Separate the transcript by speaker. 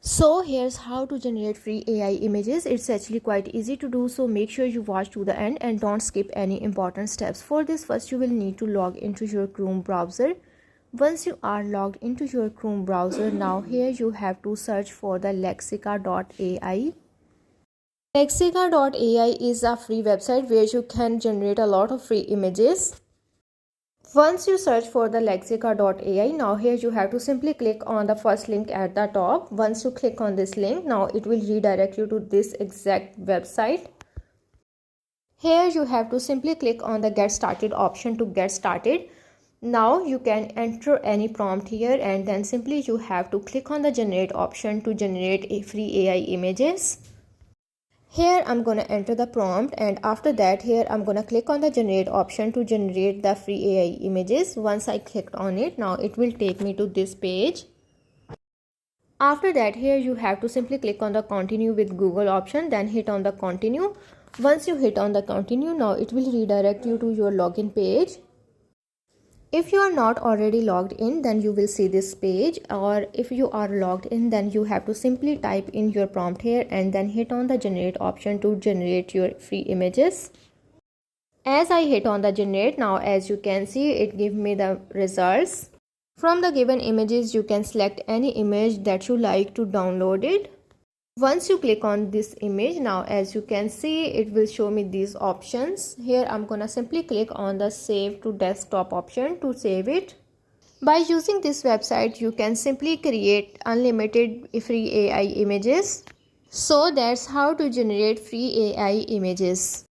Speaker 1: So here's how to generate free AI images. It's actually quite easy to do, so make sure you watch to the end and don't skip any important steps. For this, first you will need to log into your Chrome browser. Once you are logged into your Chrome browser, now here you have to search for the lexica.ai. Lexica.ai is a free website where you can generate a lot of free images. Once you search for the lexica.ai, now here you have to simply click on the first link at the top. Once you click on this link, now it will redirect you to this exact website. Here you have to simply click on the get started option to get started. Now you can enter any prompt here, and then simply you have to click on the generate option to generate a free AI images. Here I'm gonna enter the prompt, and after that here I'm gonna click on the generate option to generate the free AI images. Once I clicked on it, now it will take me to this page. After that here you have to simply click on the continue with Google option, then hit on the continue. Once you hit on the continue, now it will redirect you to your login page. If you are not already logged in, then you will see this page, or if you are logged in, then you have to simply type in your prompt here and then hit on the generate option to generate your free images. As I hit on the generate, now as you can see, it gives me the results. From the given images, you can select any image that you like to download it. Once you click on this image, now as you can see, it will show me these options. Here I'm gonna simply click on the save to desktop option to save it. By using this website, you can simply create unlimited free AI images. So that's how to generate free AI images.